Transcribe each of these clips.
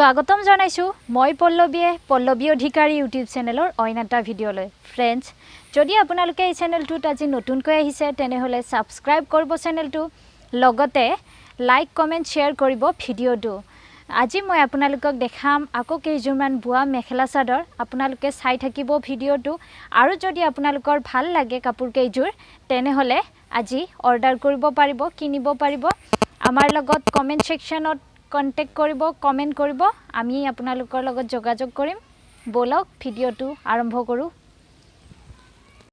স্বাগতম জনাইছো মই পল্লবী অধিকাৰী ইউটিউব চেনেলৰ অইনাটা ভিডিঅ'লৈ ফ্ৰেণ্ডছ যদি আপোনালোকে এই চেনেলটোত আজি নতুনকৈ আহিছে তেনেহলে সাবস্ক্ৰাইব কৰিব চেনেলটো লগতে লাইক কমেন্ট শেয়াৰ কৰিব ভিডিঅ'টো আজি মই আপোনালোকক দেখাম আকৌ কেইজোৰমান বুৱা মেখেলা চাদৰ আপোনালোকে চাই থাকিব ভিডিঅ'টো আৰু যদি আপোনালোকৰ ভাল লাগে কাপোৰ কেইজোৰ তেনেহলে আজি অৰ্ডাৰ কৰিব পাৰিব কিনিব পাৰিব আমাৰ লগত কমেন্ট সেকশনত কন্টেক্ট কৰিব কমেন্ট কৰিব আমি আপোনালোকৰ লগত যোগাযোগ কৰিম বলক ভিডিঅ'টো আৰম্ভ কৰো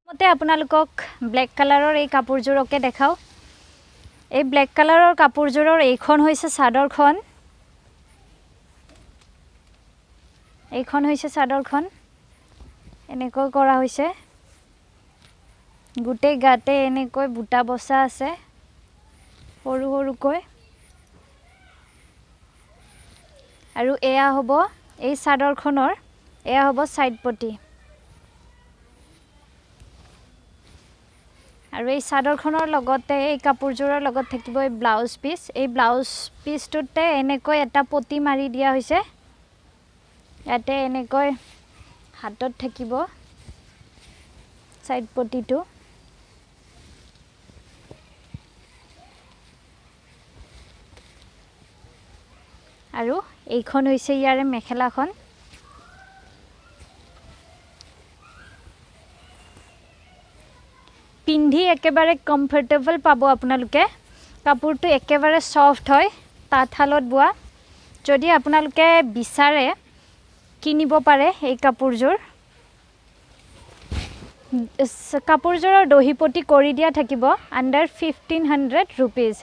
মতে আপোনালোকক ব্ল্যাক কালাৰৰ এই কাপোৰজোৰকে দেখাও এই ব্ল্যাক কালাৰৰ কাপোৰজোৰৰ এইখন হৈছে সাদৰখন সাদৰখন এনেকৈ কৰা হৈছে গুটে গাতে এনেকৈ বুটা বসা আছে সৰু সৰুকৈ আৰু এয়া হ'ব এই সাদৰখনৰ এয়া হ'ব সাইড পটি আৰু এই সাদৰখনৰ লগতে এই কাপোৰজোৰৰ লগত থাকিব এই ব্লাউজ পিচটোতে এনেকৈ এটা পটি মাৰি দিয়া হৈছে ইয়াতে এনেকৈ হাতত থাকিব সাইড পটিটো আৰু এইখন হৈছে ইয়াৰে মেখেলাখন পিন্ধি একেবাৰে কমফৰ্টেবল পাব আপোনালোকে কাপোৰটো একেবাৰে সফট হয় tathalot বুৱা যদি আপোনালোকে বিচাৰে কিনিব পাৰে এই কাপোৰজোৰৰ দহিপটি কৰি দিয়া থাকিব আন্ডাৰ 1500 rupees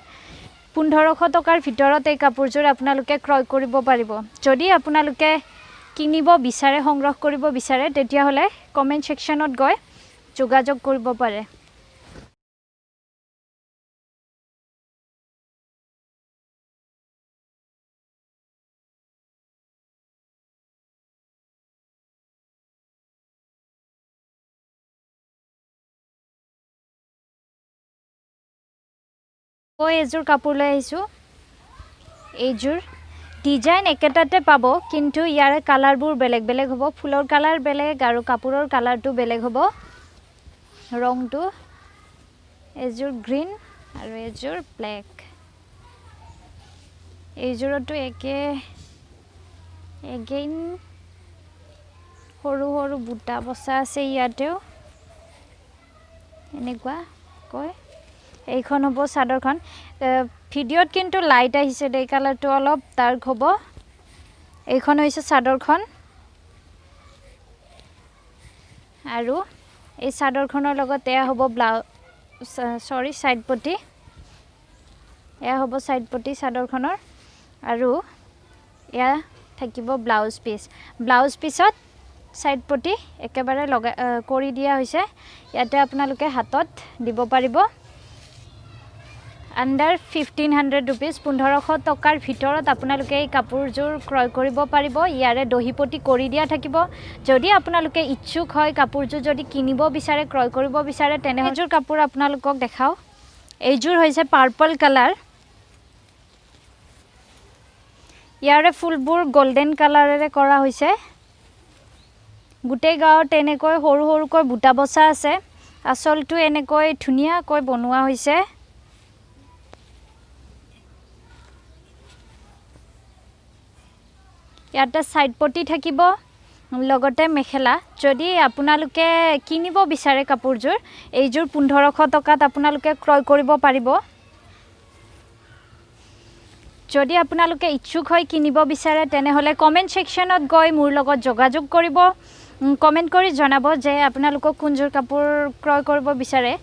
1500 টকাৰ ভিতৰত এই কাপোৰজোৰ আপোনালোকে ক্ৰয় কৰিব পাৰিব যদি আপোনালোকে কিনিব বিচাৰে সংগ্ৰহ কৰিব বিচাৰে তেতিয়া হলে কমেন্ট সেকশনত গৈ যোগাযোগ কৰিব পাৰে এজোৰ কাপোৰ লৈ আহিছো এইজোৰ ডিজাইন একেটাতে পাব কিন্তু ইয়াৰে কালাৰবোৰ বেলেগ বেলেগ হ'ব ফুলৰ কালাৰ বেলেগ আৰু কাপোৰৰ কালাৰটো বেলেগ হ'ব ৰংটো এজোৰ গ্ৰীন আৰু এজোৰ ব্ল্যাক এইজোৰটো এগেইন সৰু সৰু বুটা বসা আছে ইয়াতেও এনেকুৱা কয় এইখন হ'ব সাদৰখন ভিডিঅ'ত কিন্তু লাইট আহিছে এই কালাৰটো অলপ ডাৰ্ক হ'ব এইখন হৈছে সাদৰখন আৰু এই সাদৰখনৰ লগত এয়া হ'ব সাইড পটি এয়া হ'ব সাইড পটি সাদৰখনৰ আৰু এয়া থাকিব ব্লাউজ পিছত সাইড পটি একেবাৰে কৰি দিয়া হৈছে ইয়াতে আপোনালোকে হাতত দিব পাৰিব আন্ডাৰ 1500 rupees 1500 টকাৰ ভিতৰত আপোনালোকে এই কাপোৰজোৰ ক্ৰয় কৰিব পাৰিব ইয়াৰে দহিপটি কৰি দিয়া থাকিব যদি আপোনালোকে ইচ্ছুক হয় কাপোৰজোৰ যদি কিনিব বিচাৰে ক্ৰয় কৰিব বিচাৰে তেনেহলে কাপোৰ আপোনালোকক দেখাও এইজোৰ হৈছে পাৰ্পল কালাৰ ইয়াৰে ফুলবোৰ গোল্ডেন কালাৰেৰে কৰা হৈছে গুটে গাওত এনেকৈ সৰু সৰুকৈ বুটা বসা আছে আসলটো এনেকৈ ধুনিয়াকৈ বনোৱা হৈছে ইয়াতে সাইড পটি থাকিব লগতে মেখেলা যদি আপোনালোকে কিনিব বিচাৰে কাপোৰজোৰ এইজোৰ 1500 টকাত আপোনালোকে ক্ৰয় কৰিব পাৰিব যদি আপোনালোকে ইচ্ছুক হয় কিনিব বিচাৰে তেনেহলে কমেন্ট সেকশনত গৈ মোৰ লগত যোগাযোগ কৰিব কমেন্ট কৰি জনাব যে আপোনালোকক কোনজোৰ কাপোৰ ক্ৰয় কৰিব বিচাৰে